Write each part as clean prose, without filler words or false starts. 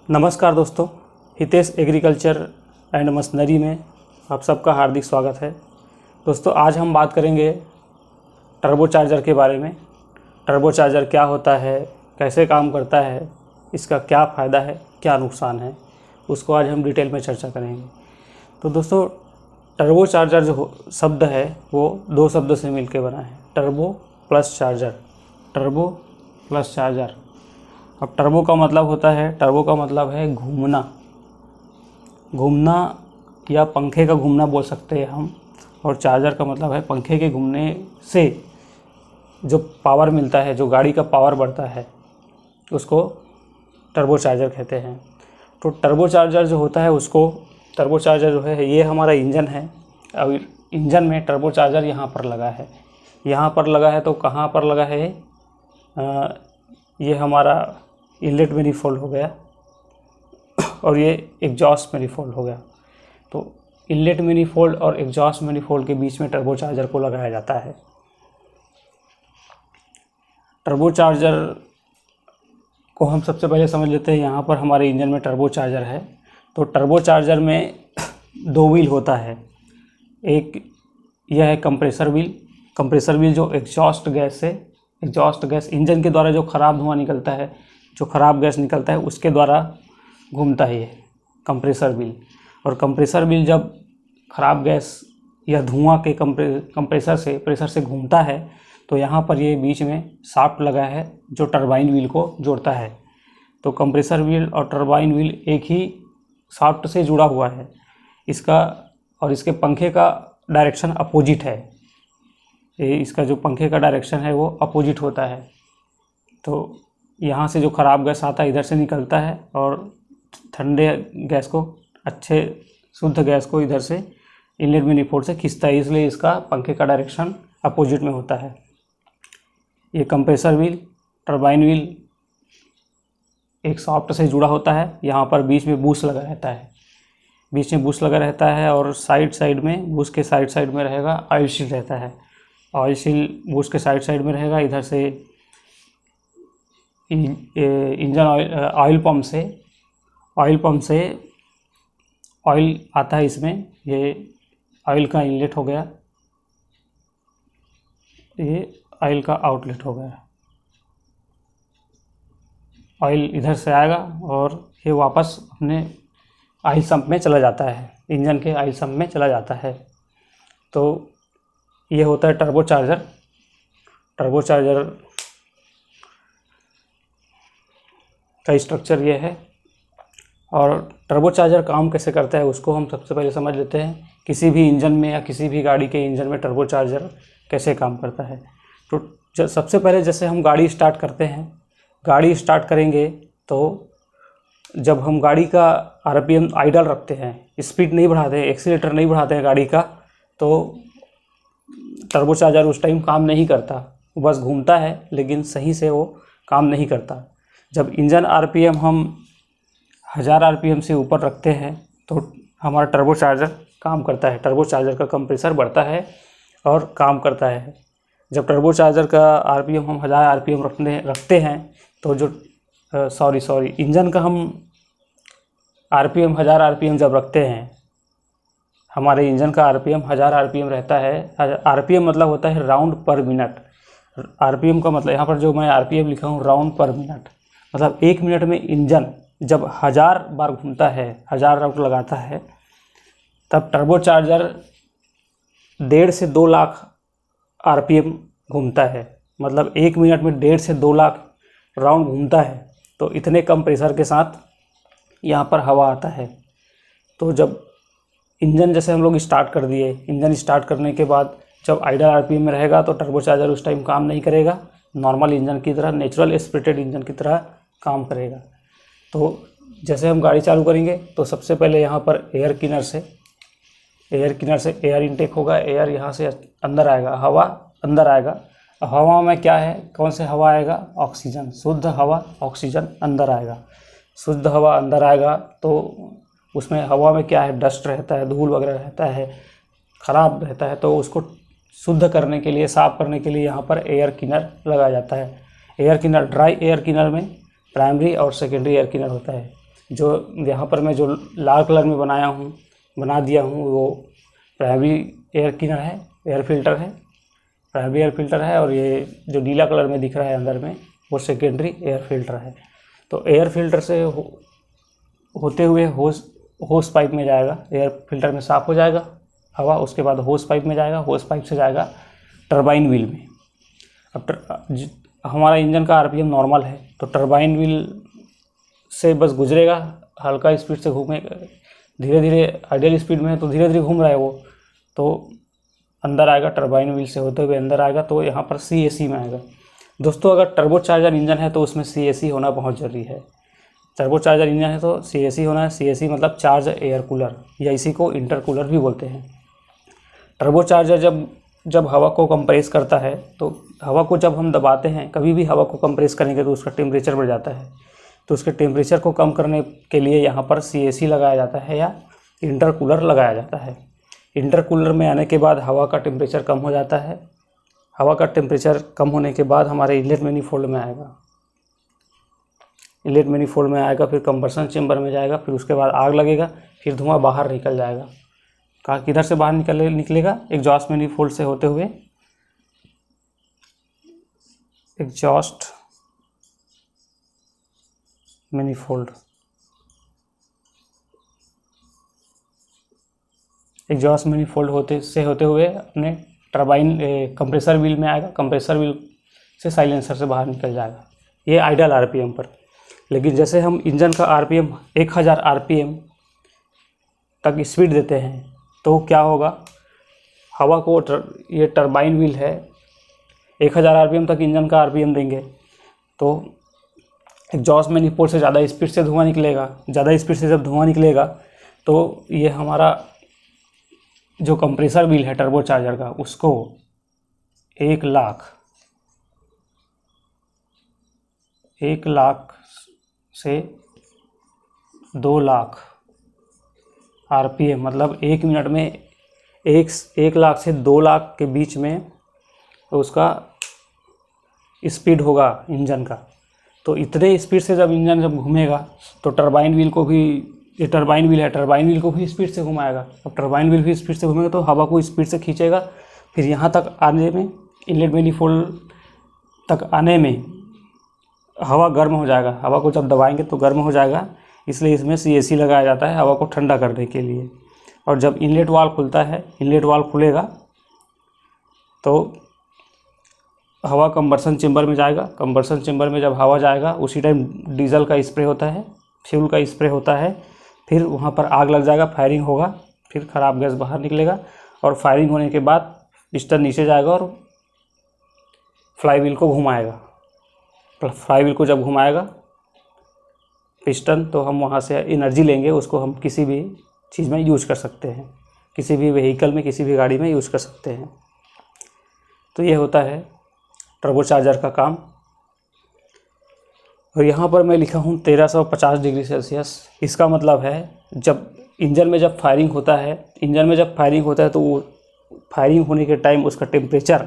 नमस्कार दोस्तों, Hitesh agriculture and machinery में आप सबका हार्दिक स्वागत है। दोस्तों, आज हम बात करेंगे टर्बो चार्जर के बारे में। टर्बो चार्जर क्या होता है, कैसे काम करता है, इसका क्या फ़ायदा है, क्या नुकसान है, उसको आज हम डिटेल में चर्चा करेंगे। तो दोस्तों, टर्बो चार्जर जो शब्द है वो दो शब्दों से मिलकर बना है, turbo plus charger. Turbo plus charger. अब टर्बो का मतलब होता है, टर्बो का मतलब है घूमना, घूमना या पंखे का घूमना बोल सकते हैं हम। और चार्जर का मतलब है पंखे के घूमने से जो पावर मिलता है, जो गाड़ी का पावर बढ़ता है, उसको टर्बो चार्जर कहते हैं। तो टर्बो चार्जर जो होता है उसको, टर्बो चार्जर जो है ये हमारा इंजन है। अब इंजन में टर्बो चार्जर यहाँ पर लगा है, यहाँ पर लगा है। तो कहाँ पर लगा है? ये हमारा इनलेट मैनिफोल्ड हो गया और ये एग्जॉस्ट मैनिफोल्ड हो गया। तो इनलेट मैनिफोल्ड और एग्जॉस्ट मैनिफोल्ड के बीच में टर्बो चार्जर को लगाया जाता है। टर्बो चार्जर को हम सबसे पहले समझ लेते हैं। यहाँ पर हमारे इंजन में टर्बो चार्जर है। तो टर्बो चार्जर में दो व्हील होता है। एक यह है कंप्रेसर व्हील। कंप्रेसर व्हील जो एग्जॉस्ट गैस इंजन के द्वारा जो ख़राब धुआं निकलता है, जो ख़राब गैस निकलता है, उसके द्वारा घूमता है ये कंप्रेसर व्हील। और कंप्रेसर व्हील जब ख़राब गैस या धुआं के प्रेशर से घूमता है तो यहाँ पर ये बीच में शाफ्ट लगा है जो टरबाइन व्हील को जोड़ता है। तो कंप्रेसर व्हील और टरबाइन व्हील एक ही शाफ्ट से जुड़ा हुआ है। इसका और इसके पंखे का डायरेक्शन अपोजिट है। इसका जो पंखे का डायरेक्शन है वो अपोजिट होता है। तो यहाँ से जो ख़राब गैस आता है इधर से निकलता है और ठंडे गैस को, अच्छे शुद्ध गैस को इधर से इनलेट मैनिफोल्ड से खींचता है। इसलिए इसका पंखे का डायरेक्शन अपोजिट में होता है। ये कंप्रेसर व्हील, टरबाइन व्हील एक शाफ्ट से जुड़ा होता है। यहाँ पर बीच में बूश लगा रहता है, बीच में बूश लगा रहता है और साइड में, बूश के साइड में रहेगा ऑयल सील रहता है। ऑयल सील बूश के साइड में रहेगा। इधर से इंजन ऑयल पंप से ऑयल आता है इसमें। ये ऑयल का इनलेट हो गया, ये ऑयल का आउटलेट हो गया। ऑयल इधर से आएगा और ये वापस अपने ऑयल सम्प में चला जाता है, इंजन के ऑयल सम्प में चला जाता है। तो ये होता है टर्बो चार्जर। टर्बो चार्जर का स्ट्रक्चर ये है। और टर्बो चार्जर काम कैसे करता है उसको हम सबसे पहले समझ लेते हैं। किसी भी इंजन में या किसी भी गाड़ी के इंजन में टर्बो चार्जर कैसे काम करता है। तो सबसे पहले जैसे हम गाड़ी स्टार्ट करते हैं, गाड़ी स्टार्ट करेंगे तो जब हम गाड़ी का आरपीएम आइडल रखते हैं, स्पीड नहीं बढ़ाते हैं, एक्सीलेटर नहीं बढ़ाते हैं गाड़ी का, तो टर्बो चार्जर उस टाइम काम नहीं करता। वो बस घूमता है लेकिन सही से वो काम नहीं करता। जब इंजन आरपीएम हम 1000 आरपीएम से ऊपर रखते हैं तो हमारा टर्बो चार्जर काम करता है। टर्बो चार्जर का कंप्रेसर बढ़ता है और काम करता है। जब टर्बो चार्जर का आरपीएम हम 1000 आरपीएम रखते हैं तो जो इंजन का हम आरपीएम 1000 आरपीएम जब रखते हैं, हमारे इंजन का आरपीएम 1000 आरपीएम रहता है। आरपीएम मतलब होता है राउंड पर मिनट। आरपीएम का मतलब यहाँ पर जो मैं आरपीएम लिखा हूँ राउंड पर मिनट, मतलब 1 मिनट में इंजन जब 1000 बार घूमता है, 1000 राउंड लगाता है, तब टर्बो चार्जर 1.5 से 2 लाख आरपीएम घूमता है। मतलब 1 मिनट में 1.5 से 2 लाख राउंड घूमता है। तो इतने कम प्रेशर के साथ यहाँ पर हवा आता है। तो जब इंजन जैसे हम लोग स्टार्ट कर दिए, इंजन स्टार्ट करने के बाद जब आइडल आरपीएम में रहेगा तो टर्बो चार्जर उस टाइम काम नहीं करेगा, नॉर्मल इंजन की तरह, नेचुरल एस्पिरेटेड इंजन की तरह काम करेगा। तो जैसे हम गाड़ी चालू करेंगे तो सबसे पहले यहाँ पर एयर क्लीनर से एयर इनटेक होगा। एयर यहाँ से अंदर आएगा, हवा अंदर आएगा। हवा में क्या है, कौन से हवा आएगा? ऑक्सीजन, शुद्ध हवा, ऑक्सीजन अंदर आएगा। शुद्ध हवा अंदर आएगा तो उसमें हवा में क्या है, डस्ट रहता है, धूल वगैरह रहता है, ख़राब रहता है। तो उसको शुद्ध करने के लिए, साफ़ करने के लिए यहाँ पर एयर क्लीनर लगाया जाता है। Air cleaner, dry air cleaner में प्राइमरी और सेकेंडरी एयर क्लीनर होता है। जो यहाँ पर मैं जो लाल कलर में बना दिया हूँ वो प्राइमरी एयर क्लीनर है, एयर फिल्टर है, प्राइमरी एयर फिल्टर है। और ये जो नीला कलर में दिख रहा है अंदर में वो सेकेंडरी एयर फिल्टर है। तो एयर फिल्टर से होते हुए होस पाइप में जाएगा, एयर फिल्टर में साफ़ हो जाएगा हवा, उसके बाद होस पाइप में जाएगा, होस पाइप से जाएगा टरबाइन व्हील में। अब हमारा इंजन का आरपीएम नॉर्मल है तो टरबाइन व्हील से बस गुजरेगा, हल्का स्पीड से घूमेगा, धीरे धीरे आइडियल स्पीड में है तो धीरे धीरे घूम रहा है वो, तो अंदर आएगा, टरबाइन व्हील से होते हुए अंदर आएगा तो यहाँ पर CAC में आएगा। दोस्तों अगर टर्बो चार्जर इंजन है तो उसमें CAC होना बहुत ज़रूरी है। टर्बो चार्जर इंजन है तो CAC होना है। CAC मतलब चार्ज एयर कूलर, या इसी को इंटरकूलर भी बोलते हैं। टर्बो चार्जर जब हवा को कंप्रेस करता है तो हवा को जब हम दबाते हैं, कभी भी हवा को कंप्रेस करेंगे तो उसका टेम्परेचर बढ़ जाता है। तो उसके टेम्परेचर को कम करने के लिए यहाँ पर CAC लगाया जाता है या इंटरकूलर लगाया जाता है। इंटरकूलर में आने के बाद हवा का टेम्परेचर कम हो जाता है। हवा का टेम्परेचर कम होने के बाद हमारे इनलेट मैनिफोल्ड में आएगा, इनलेट मैनिफोल्ड में आएगा, फिर कंबसन चेंबर में जाएगा, फिर उसके बाद आग लगेगा, फिर धुआं बाहर निकल जाएगा। किधर से बाहर निकलेगा? एग्जॉस्ट मैनिफोल्ड से होते हुए, एग्जॉस्ट मैनिफोल्ड, एग्जॉस्ट मैनिफोल्ड होते हुए अपने टरबाइन कंप्रेसर व्हील में आएगा, कंप्रेसर व्हील से साइलेंसर से बाहर निकल जाएगा। ये आइडियल आरपीएम पर। लेकिन जैसे हम इंजन का आरपीएम 1000 आरपीएम तक स्पीड देते हैं तो क्या होगा, हवा को ये टरबाइन व्हील है, 1000 आरपीएम तक इंजन का आरपीएम देंगे तो एग्जॉस्ट मैनिफोल्ड से ज़्यादा स्पीड से धुआं निकलेगा। ज़्यादा स्पीड से जब धुआं निकलेगा तो ये हमारा जो कंप्रेसर व्हील है टर्बो चार्जर का, उसको 1 लाख से 2 लाख आरपीएम, मतलब 1 मिनट में 1 लाख से 2 लाख के बीच में तो उसका स्पीड होगा इंजन का। तो इतने स्पीड से जब इंजन घूमेगा तो टरबाइन व्हील को भी, ये टरबाइन व्हील है, टरबाइन व्हील को भी स्पीड से घुमाएगा। अब टरबाइन व्हील भी स्पीड से घूमेगा तो हवा को स्पीड से खींचेगा, फिर यहाँ तक आने में, इनलेट मैनिफोल्ड तक आने में हवा गर्म हो जाएगा। हवा को जब दबाएंगे तो गर्म हो जाएगा, इसलिए इसमें CAC लगाया जाता है हवा को ठंडा करने के लिए। और जब इनलेट वाल्व खुलता है, इनलेट वाल्व खुलेगा तो हवा कंबसन चेंबर में जाएगा। कंबसन चेंबर में जब हवा जाएगा उसी टाइम डीजल का स्प्रे होता है, फ्यूल का स्प्रे होता है, फिर वहाँ पर आग लग जाएगा, फायरिंग होगा, फिर ख़राब गैस बाहर निकलेगा और फायरिंग होने के बाद पिस्टन नीचे जाएगा और फ्लाई व्हील को घुमाएगा। फ्लाई व्हील को जब घुमाएगा पिस्टन तो हम वहाँ से एनर्जी लेंगे, उसको हम किसी भी चीज़ में यूज़ कर सकते हैं, किसी भी व्हीकल में, किसी भी गाड़ी में यूज़ कर सकते हैं। तो ये होता है टर्बो चार्जर का काम। और यहाँ पर मैं लिखा हूँ 1350 डिग्री सेल्सियस। इसका मतलब है जब इंजन में जब फायरिंग होता है तो वो फायरिंग होने के टाइम उसका टेम्परेचर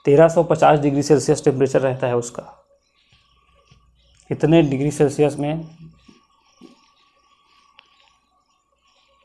1350 डिग्री सेल्सियस टेम्परेचर रहता है उसका। इतने डिग्री सेल्सियस में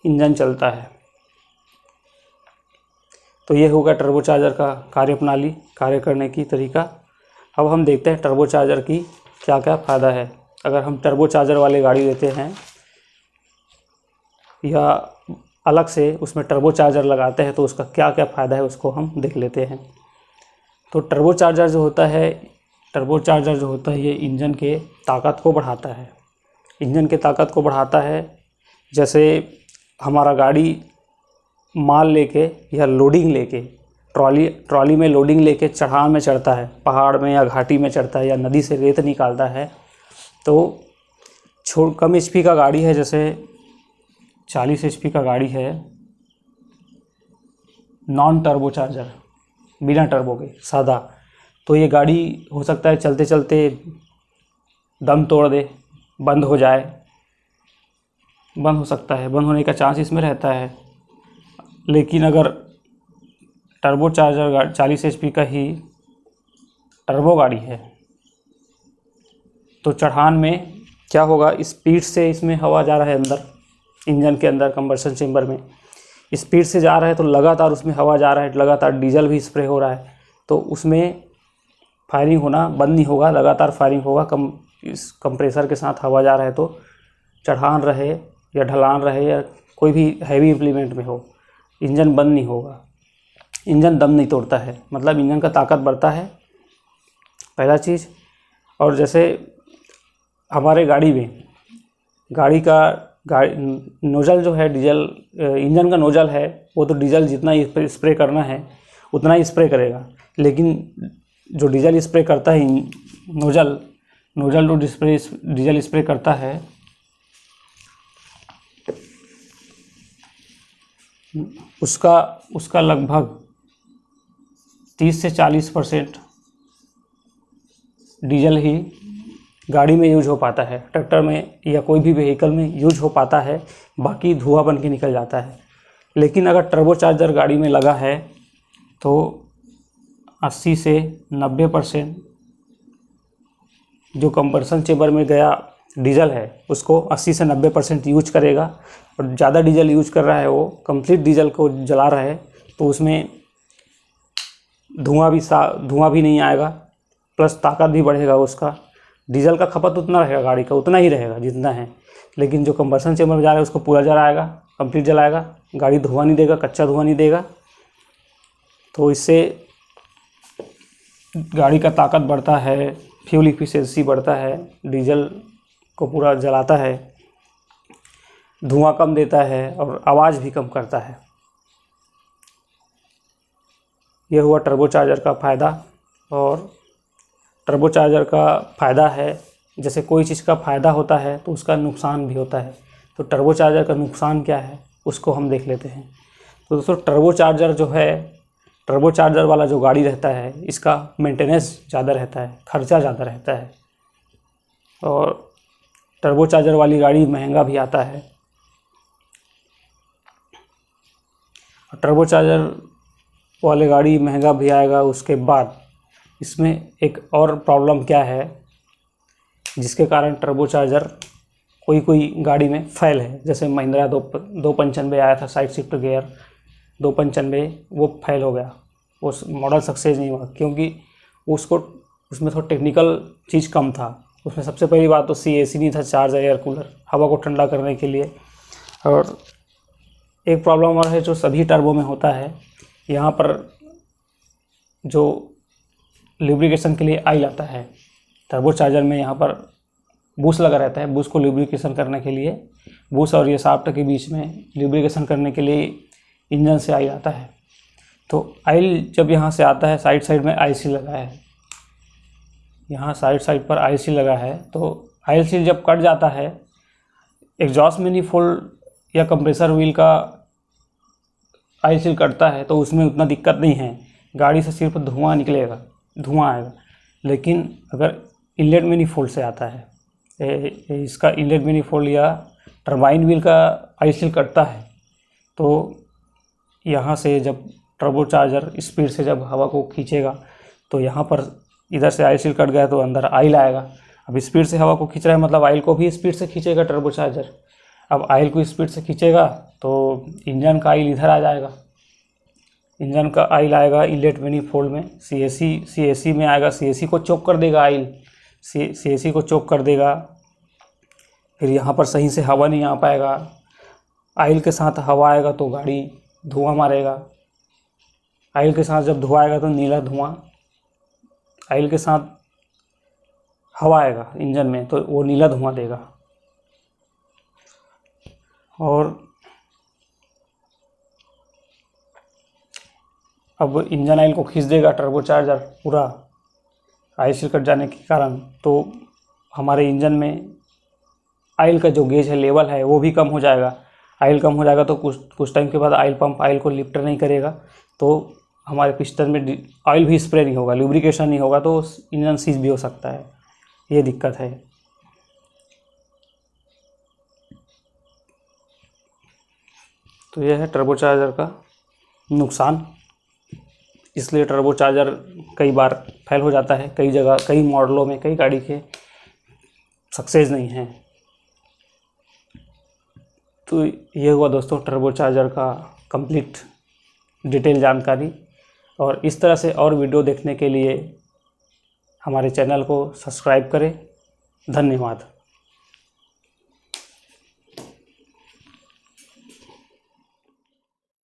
इंजन चलता है। तो ये होगा टर्बो चार्जर का कार्यप्रणाली, कार्य करने की तरीका। अब हम देखते हैं टर्बो चार्जर की क्या क्या फ़ायदा है। अगर हम टर्बो चार्जर वाली गाड़ी लेते हैं या अलग से उसमें टर्बो चार्जर लगाते हैं तो उसका क्या क्या फ़ायदा है उसको हम देख लेते हैं। तो टर्बो चार्जर जो होता है ये इंजन के ताकत को बढ़ाता है। इंजन के ताकत को बढ़ाता है। जैसे हमारा गाड़ी माल लेके या लोडिंग लेके ट्रॉली में लोडिंग लेके चढ़ान में चढ़ता है, पहाड़ में या घाटी में चढ़ता है या नदी से रेत निकालता है, तो कम HP का गाड़ी है, जैसे 40 HP का गाड़ी है, नॉन टर्बो चार्जर, बिना टर्बो के सादा, तो ये गाड़ी हो सकता है चलते चलते दम तोड़ दे, बंद हो जाए, बंद हो सकता है, बंद होने का चांस इसमें रहता है। लेकिन अगर टर्बो चार्जर 40 HP का ही टर्बो गाड़ी है तो चढ़ान में क्या होगा, स्पीड से इसमें हवा जा रहा है अंदर, इंजन के अंदर कंबशन चेम्बर में स्पीड से जा रहा है, तो लगातार उसमें हवा जा रहा है, लगातार डीजल भी स्प्रे हो रहा है, तो उसमें फायरिंग होना बंद नहीं होगा, लगातार फायरिंग होगा। इस कंप्रेसर के साथ हवा जा रहा है तो चढ़ान रहे या ढलान रहे या कोई भी हैवी इम्प्लीमेंट में हो, इंजन बंद नहीं होगा, इंजन दम नहीं तोड़ता है, मतलब इंजन का ताकत बढ़ता है, पहला चीज़। और जैसे हमारे गाड़ी में नोजल जो है, डीजल इंजन का नोजल है, वो तो डीजल जितना स्प्रे करना है उतना ही स्प्रे करेगा, लेकिन जो डीजल स्प्रे करता है, नोजल जो डीजल स्प्रे करता है, उसका लगभग 30 से 40% डीजल ही गाड़ी में यूज हो पाता है, ट्रैक्टर में या कोई भी व्हीकल में यूज हो पाता है, बाकी धुआं बन के निकल जाता है। लेकिन अगर टर्बोचार्जर गाड़ी में लगा है तो 80 से 90% जो कंबशन चेम्बर में गया डीजल है उसको 80 से 90% यूज करेगा, और ज़्यादा डीजल यूज कर रहा है, वो कंप्लीट डीजल को जला रहा है, तो उसमें धुआं भी नहीं आएगा, प्लस ताकत भी बढ़ेगा उसका। डीजल का खपत उतना रहेगा, गाड़ी का उतना ही रहेगा जितना है, लेकिन जो कंबशन चेम्बर में जा रहा है उसको पूरा जलाएगा, कंप्लीट जलाएगा, गाड़ी धुआं नहीं देगा, कच्चा धुआं नहीं देगा, तो इससे गाड़ी का ताकत बढ़ता है, फ्यूल इफिशिएंसी बढ़ता है, डीजल को पूरा जलाता है, धुआं कम देता है और आवाज़ भी कम करता है। यह हुआ टर्बोचार्जर का फ़ायदा। और टर्बोचार्जर का फ़ायदा है, जैसे कोई चीज़ का फ़ायदा होता है तो उसका नुकसान भी होता है, तो टर्बोचार्जर का नुकसान क्या है उसको हम देख लेते हैं। तो दोस्तों, टर्बोचार्जर जो है, टर्बोचार्जर वाला जो गाड़ी रहता है, इसका मेंटेनेंस ज़्यादा रहता है, खर्चा ज़्यादा रहता है, और टर्बोचार्जर वाली गाड़ी महंगा भी आता है। टर्बोचार्जर वाले गाड़ी महंगा भी आएगा, उसके बाद इसमें एक और प्रॉब्लम क्या है जिसके कारण टर्बोचार्जर कोई गाड़ी में फेल है। जैसे महिंद्रा 295 आया था, साइड शिफ्ट गियर 295, वो फेल हो गया, वो मॉडल सक्सेस नहीं हुआ, क्योंकि उसमें थोड़ा टेक्निकल चीज़ कम था। उसमें सबसे पहली बात तो CAC नहीं था, चार्जर एयर कूलर, हवा को ठंडा करने के लिए। और एक प्रॉब्लम और है जो सभी टर्बो में होता है, यहाँ पर जो लुब्रिकेशन के लिए ऑयल आता है, टर्बोचार्जर में यहाँ पर बूस्ट लगा रहता है, बूस्ट को लुब्रिकेशन करने के लिए, बूस्ट और ये शाफ्ट के बीच में लुब्रिकेशन करने के लिए इंजन से ऑयल आता है। तो ऑयल जब यहाँ से आता है, साइड में IC लगा है, यहाँ साइड पर IC लगा है, तो IC जब कट जाता है, एग्जॉस्ट मैनिफोल्ड या कंप्रेसर व्हील का IC कटता है, तो उसमें उतना दिक्कत नहीं है, गाड़ी से सिर्फ धुआं आएगा। लेकिन अगर इनलेट मैनिफोल्ड से आता है, इसका इनलेट मैनिफोल्ड या टरबाइन व्हील का IC कटता है, तो यहाँ से जब टर्बोचार्जर स्पीड से जब हवा को खींचेगा, तो यहाँ पर इधर से IC कट गया तो अंदर ऑयल आएगा। अब स्पीड से हवा को खींच रहा है, मतलब ऑयल को भी स्पीड से खींचेगा टर्बोचार्जर। अब ऑयल को स्पीड से खींचेगा तो इंजन का ऑयल इधर आ जाएगा, इंजन का ऑयल आएगा इनलेट मैनिफोल्ड में, CAC में आएगा, CAC को चोक कर देगा ऑयल, CAC को चोक कर देगा, फिर यहाँ पर सही से हवा नहीं आ पाएगा, ऑयल के साथ हवा आएगा तो गाड़ी धुआं मारेगा, ऑयल के साथ जब धुआं आएगा तो नीला धुआं, ऑयल के साथ हवा आएगा इंजन में तो वो नीला धुआं देगा। और अब इंजन ऑयल को खींच देगा टर्बोचार्जर पूरा IC कट जाने के कारण, तो हमारे इंजन में ऑयल का जो गेज है, लेवल है, वो भी कम हो जाएगा। ऑयल कम हो जाएगा तो कुछ टाइम के बाद ऑयल पंप ऑयल को लिफ्ट नहीं करेगा, तो हमारे पिस्टन में ऑयल भी स्प्रे नहीं होगा, लुब्रिकेशन नहीं होगा, तो इंजन सीज भी हो सकता है, ये दिक्कत है। तो यह है टर्बोचार्जर का नुकसान। इसलिए टर्बोचार्जर कई बार फेल हो जाता है, कई जगह, कई मॉडलों में, कई गाड़ी के सक्सेस नहीं हैं। तो ये हुआ दोस्तों टर्बो चार्जर का कंप्लीट डिटेल जानकारी। और इस तरह से और वीडियो देखने के लिए हमारे चैनल को सब्सक्राइब करें। धन्यवाद।